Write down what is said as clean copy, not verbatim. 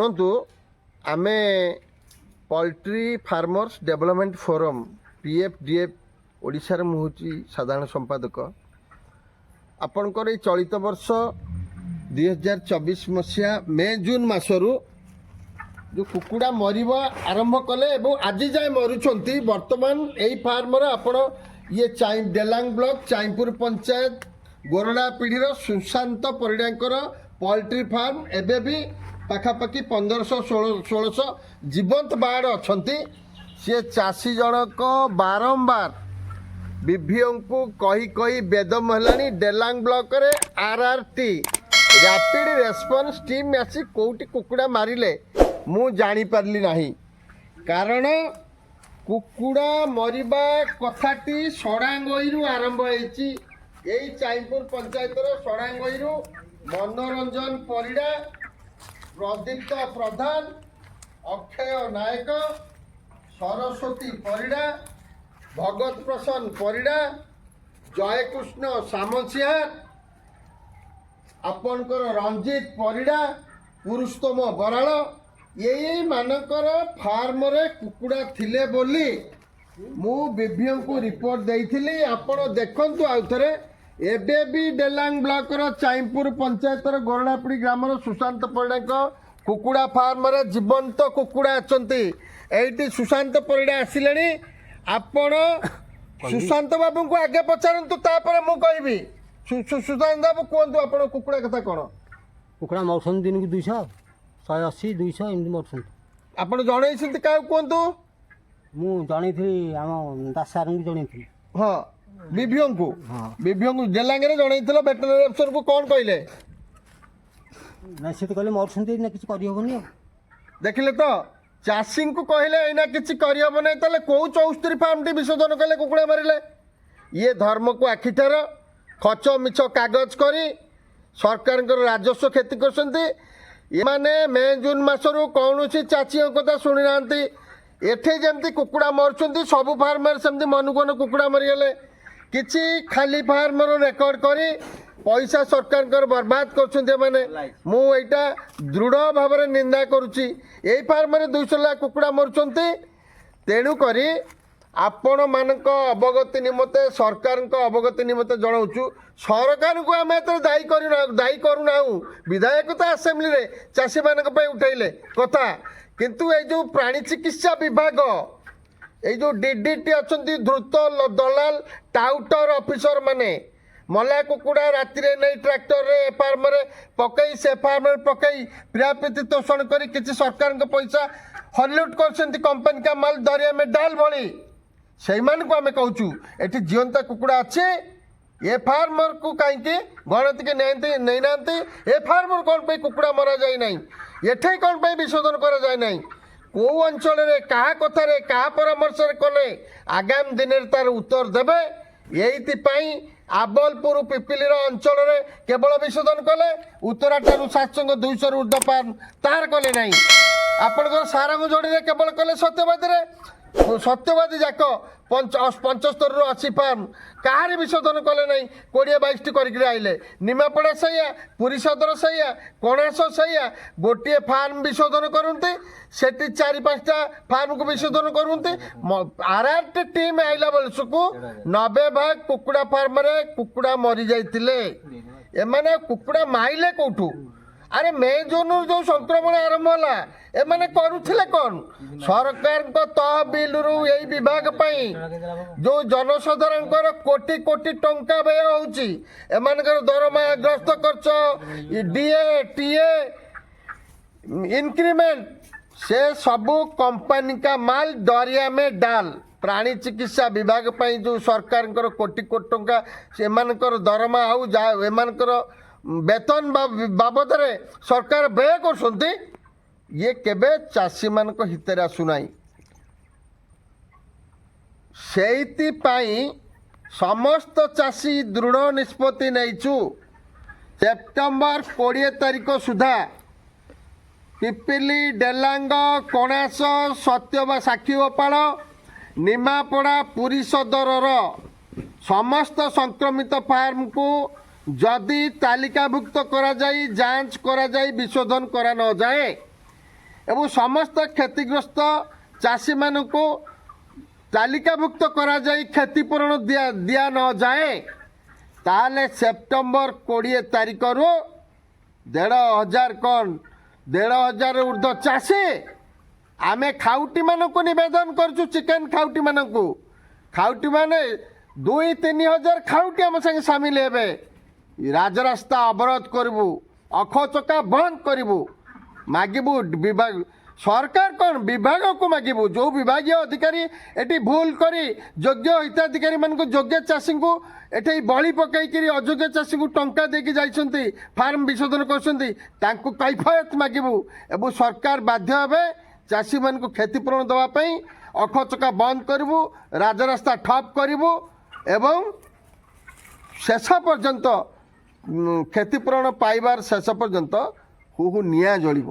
शुणु आमे poultry farmers development forum पीएफडीएफ ओडिशार मुझे साधारण संपादक आपणकर ये चलित वर्ष 2024 मसीहा मे जून मासरू जो कुकुड़ा मरिबा आरंभ कले एवं आज जाए मरुंट बर्तमान यही फार्मर आपण ये डेलांग ब्लॉक चाईपुर पंचायत गोरडा पीढ़ीर सुशांत परिडांकर पोल्ट्री फार्म एवं भी पाखापाखि 1500-1600 जीवंत बाड़ अच्छा सी चाषी जनक बारंबार विभीओ को कही कही बेदम है डेलांग ब्लॉक रे आरआरटी रैपिड रेस्पॉन्स टीम आसी कोटी कुकुड़ा मारिले मु जानी पारली नहीं कारण कुकुड़ा मरिबा कथाटी सड़ांगईरू आरंभ होईची यही चाईपुर पंचायतर सड़ांगईरू मनोरंजन परिडा प्रदीप्त प्रधान अक्षय नायक सरस्वती परिडा भगत प्रसन्न परिडा जयकृष्ण सामसिहार आपणकर रंजित परिडा पुरुषोत्तम बराल यही मानकर फार्म रे कुकुड़ा थिले बोली मु विभीओ को रिपोर्ट देइथिली आपण देखंतु आउ थरे एबे भी डेलांग ब्लॉक रो चाईपुर पंचायतर गोरडापड़ी ग्रामर सुशांत परिडा कुकुड़ा फार्म रे जीवंत कुकुड़ा अछंती एठी सुशांत परिडा आसिलेनी आपण सुशांत बाबू को आगे पचारंतु तापर मु कहबी सुशांत बाबू कहतु आपण कुकुड़ा कथा कोन कुकुड़ा मौसम दिन को 200 180 200 एमती मौसम आपण जणैसिंत का कहतु मु जणी थी हम दास सार को जणी थी हां विभीओ को डेलांग रे जणैथिलो वेटरनरी अफसर को कोन कहले ना से तो कहले मौसम दिन किछ करि होबनी देखिले तो चाषी को कहले एना किसी करहब ना ताले कौ 74 फार्म टी विशोधन कले कुकुड़ा मारिले ये धर्म को आखिठार खच मिछ कागज करी सरकार राजस्व क्षति करने मे जून मसरू कौन चाषी कथा शुणी ना एठे जमती कुकुड़ा मरुंच सबू फार्मर सेमती मनुकन कुकुड़ा मरीगले किसी खाली फार्मर रेकर्ड करी पैसा सरकार बर्बाद करटा दृढ़ भाव निंदा करुच्ची यही फार्म 200 लाख कुकुड़ा मरुंच तेणुक आपण मान अवगति निमते सरकार अवगति निमते जनाऊँ सरकार को आम दायी करूना विधायक तो आसेम्बली रे चाषी मान उठेले कथा किंतु ये जो प्राणी चिकित्सा विभाग ये जो डीडीटी अच्छा द्रुत दलाल टाउटर ऑफिसर माने मला कुकुड़ा राति नहीं ट्रैक्टर रे फार्म रे पकई से फार्म रे पकई प्रियाप्रीति तोषण करी किसी सरकार का पैसा हॉलीवुड कर कंपनी का माल दरिया में डाल भली से को आम कहूँ ये जीवंता कुकुड़ा अच्छे ए फार्मर को कहीं गणति के नहीं ना ए फार्मर कौन पे कुकुड़ा मरा जाए ना एठे कौन पे विशोधन करा जाए ना कौ अंचल क्या कथार क्या परामर्श कले आगामी दिन में तार उत्तर देवे यही आबलपुर पिपिलीर अंचल केवल विशोधन कले उत्तरा ठार 700 ऊर्ध्व फार्म तार कले ना आपण सारंग जोड़ी केवल कले सत्यवादी जाक 75 ରୁ 80 फार्म कहार विशोधन कले ना 20-22 टी करके आइले निमापड़ा सैया पुरी सदर सैया कणास सैया गोटे फार्म विशोधन करते से 4-5टा फार्म को विशोधन करते आरआरटी टीम आइला बेलसुकू 90 भाग कुकुड़ा फार्म रे कुकुड़ा मरी जाइतिले एमाने कुकुड़ा माइले कोठू अरे मे जून जो संक्रमण आरंभ होला एमाने करुथिले कौन सरकार तहबिल यही विभाग जो जनसाधारण कोटी कोटी टंका व्यय होउची एमानकर दरमा ग्रस्त खर्च डीए टीए इंक्रीमेंट से सबू कंपनी का माल दरिया में डाल प्राणी चिकित्सा विभाग जो सरकार कोटी कोटी टंका से दरमा आउ एमानकर वेतन बाबद रे सरकार व्यय कर ये केबे चाषी मान हितर आसुनाई समस्त चाषी दृढ़ निष्पत्ति नहींचु सेप्टेम्बर 20 तारीख सुधा पिपिली डेलांग कणास सत्यवा साक्षीगोपाल निमापड़ा पुरी सदर समस्त संक्रमित फार्म को जदि तालिकाभुक्त करा जाई जांच करा जाई विशोधन करा न जाए ଏବଂ ସମସ୍ତ କ୍ଷତିଗ୍ରସ୍ତ ଚାଷୀମାନଙ୍କୁ ତାଲିକାଭୁକ୍ତ କରାଯାଇ କ୍ଷତିପୂରଣ ଦିଆ ନଯାଏ ତାହେଲେ ସେପ୍ଟେମ୍ବର 20 ତାରିଖରୁ 1,500 କ'ଣ 1,500 ଉର୍ଦ୍ଧ୍ୱ ଚାଷୀ ଆମେ ଖାଉଟିମାନଙ୍କୁ ନିବେଦନ କରୁଛୁ, ଚିକେନ୍ ଖାଉଟିମାନଙ୍କୁ, ଖାଉଟିମାନେ 2-3 ହଜାର ଖାଉଟି ଆମ ସାଙ୍ଗେ ସାମିଲ ହେବେ। ରାଜରାସ୍ତା ଅବରୋଧ କରିବୁ, ଅଖଚକା ବନ୍ଦ କରିବୁ, ମାଗିବୁ ବିଭାଗ ସରକାର କ'ଣ ବିଭାଗକୁ ମାଗିବୁ। ଯେଉଁ ବିଭାଗୀୟ ଅଧିକାରୀ ଏଠି ଭୁଲ କରି ଯୋଗ୍ୟ ହିତାଧିକାରୀମାନଙ୍କୁ ଯୋଗ୍ୟ ଚାଷୀଙ୍କୁ ଏଠି ବଳି ପକାଇକିରି ଅଯୋଗ୍ୟ ଚାଷୀଙ୍କୁ ଟଙ୍କା ଦେଇକି ଯାଇଛନ୍ତି, ଫାର୍ମ ବିଶୋଧନ କରୁଛନ୍ତି, ତାଙ୍କୁ କୈଫୟତ ମାଗିବୁ ଏବଂ ସରକାର ବାଧ୍ୟ ହେବେ ଚାଷୀମାନଙ୍କୁ କ୍ଷତିପୂରଣ ଦେବା ପାଇଁ। ଅଖଚକା ବନ୍ଦ କରିବୁ, ରାଜରାସ୍ତା ଠପ୍ କରିବୁ ଏବଂ ଶେଷ ପର୍ଯ୍ୟନ୍ତ କ୍ଷତିପୂରଣ ପାଇବାର ଶେଷ ପର୍ଯ୍ୟନ୍ତ ହୁ ନିଆଁ ଜଳିବ।